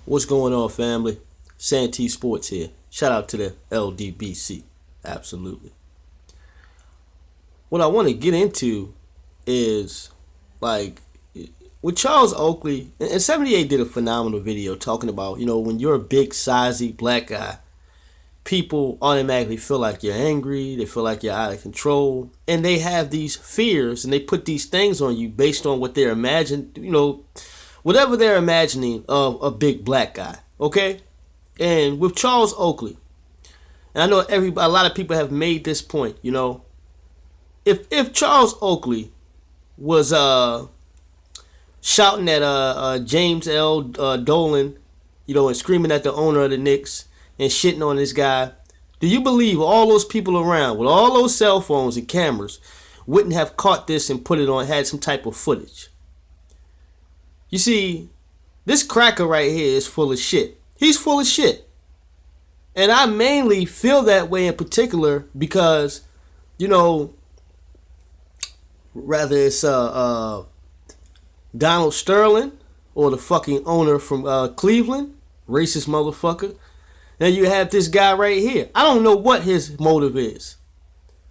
What's going on, family? Santee Sports here. Shout out to the LDBC. Absolutely. What I want to get into is like with Charles Oakley, and 78 did a phenomenal video talking about, when you're a big, sizey black guy, people automatically feel like you're angry, they feel like you're out of control, and they have these fears and they put these things on you based on what they're whatever they're imagining of a big black guy. Okay? And with Charles Oakley, and I know a lot of people have made this point, if Charles Oakley was shouting at James L. Dolan, and screaming at the owner of the Knicks and shitting on this guy, do you believe all those people around with all those cell phones and cameras wouldn't have caught this and put it on, had some type of footage? You see, this cracker right here is full of shit. He's full of shit. And I mainly feel that way in particular because, rather it's Donald Sterling or the fucking owner from Cleveland, racist motherfucker. Then you have this guy right here. I don't know what his motive is,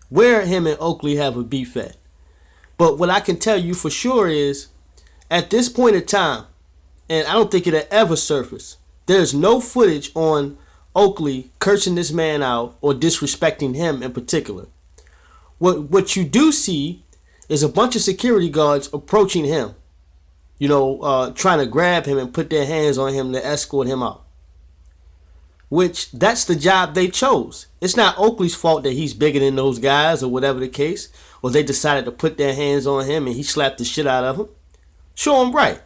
where him and Oakley have a beef at. But what I can tell you for sure is, at this point in time, and I don't think it'll ever surface, there's no footage on Oakley cursing this man out or disrespecting him in particular. What you do see is a bunch of security guards approaching him, trying to grab him and put their hands on him to escort him out. Which, that's the job they chose. It's not Oakley's fault that he's bigger than those guys or whatever the case, or they decided to put their hands on him and he slapped the shit out of him. Show him right.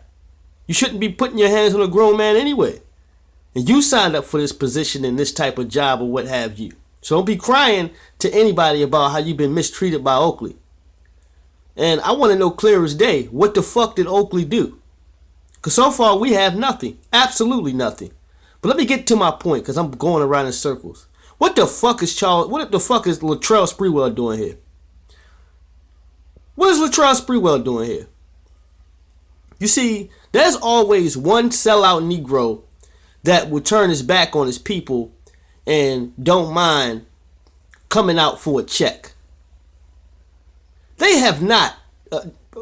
You shouldn't be putting your hands on a grown man anyway. And you signed up for this position and this type of job or what have you. So don't be crying to anybody about how you've been mistreated by Oakley. And I want to know clear as day, what the fuck did Oakley do? Because so far we have nothing. Absolutely nothing. But let me get to my point because I'm going around in circles. What the fuck is Latrell Sprewell doing here? What is Latrell Sprewell doing here? You see, there's always one sellout Negro that will turn his back on his people and don't mind coming out for a check. They have not,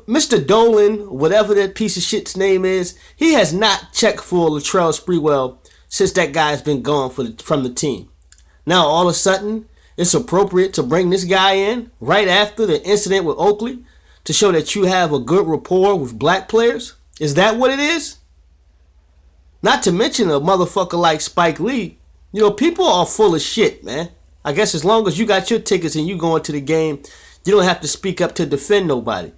Mr. Dolan, whatever that piece of shit's name is, he has not checked for Latrell Sprewell since that guy's been gone from the team. Now all of a sudden, it's appropriate to bring this guy in right after the incident with Oakley to show that you have a good rapport with black players? Is that what it is? Not to mention a motherfucker like Spike Lee. People are full of shit, man. I guess as long as you got your tickets and you going to the game, you don't have to speak up to defend nobody.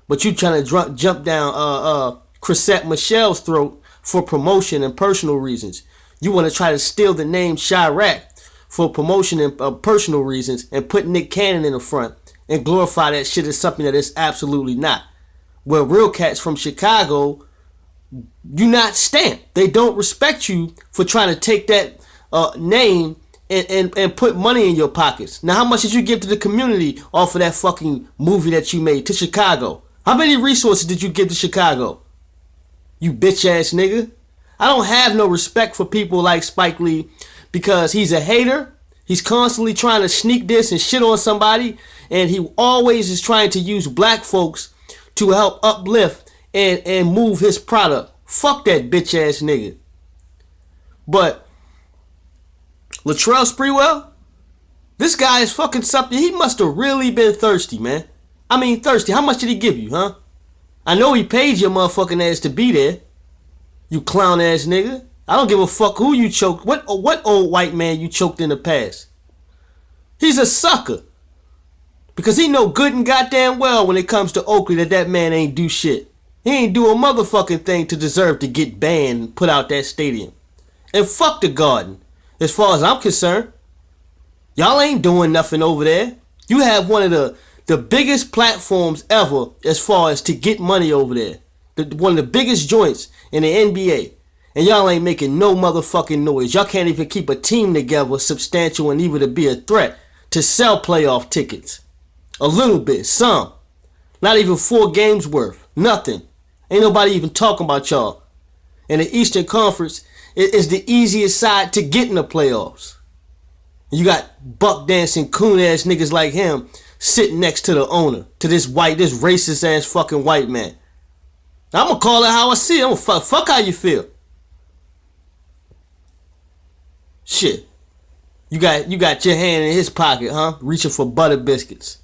But you trying to jump down Chrisette Michelle's throat for promotion and personal reasons. You want to try to steal the name Chirac for promotion and personal reasons and put Nick Cannon in the front and glorify that shit as something that it's absolutely not. Where real cats from Chicago do not stand. They don't respect you for trying to take that name and put money in your pockets. Now, how much did you give to the community off of that fucking movie that you made to Chicago? How many resources did you give to Chicago? You bitch ass nigga. I don't have no respect for people like Spike Lee because he's a hater. He's constantly trying to sneak this and shit on somebody, and he always is trying to use black folks to help uplift and move his product. Fuck that bitch ass nigga. But Latrell Sprewell, this guy is fucking something. He must have really been thirsty, man. I mean thirsty. How much did he give you, huh? I know he paid your motherfucking ass to be there. You clown ass nigga. I don't give a fuck who you choked. What old white man you choked in the past? He's a sucker. Because he know good and goddamn well when it comes to Oakley that man ain't do shit. He ain't do a motherfucking thing to deserve to get banned and put out that stadium. And fuck the Garden. As far as I'm concerned, y'all ain't doing nothing over there. You have one of the biggest platforms ever as far as to get money over there. One of the biggest joints in the NBA. And y'all ain't making no motherfucking noise. Y'all can't even keep a team together substantial and even to be a threat to sell playoff tickets. A little bit, some. Not even 4 games worth. Nothing. Ain't nobody even talking about y'all. And the Eastern Conference is the easiest side to get in the playoffs. You got buck dancing coon ass niggas like him sitting next to the owner, to this racist ass fucking white man. I'm gonna call it how I see it. I'm gonna fuck how you feel. Shit. You got your hand in his pocket, huh? Reaching for butter biscuits.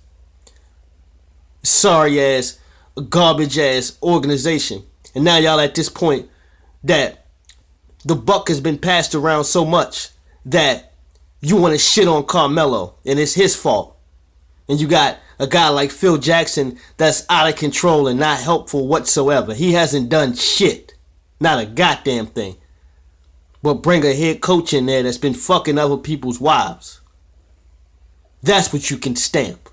Sorry ass, garbage ass organization. And now y'all at this point that the buck has been passed around so much that you want to shit on Carmelo and it's his fault. And you got a guy like Phil Jackson that's out of control and not helpful whatsoever. He hasn't done shit. Not a goddamn thing. But bring a head coach in there that's been fucking other people's wives. That's what you can stamp.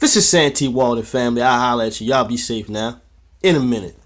This is Santee Walden, family. I'll holler at you. Y'all be safe now. In a minute.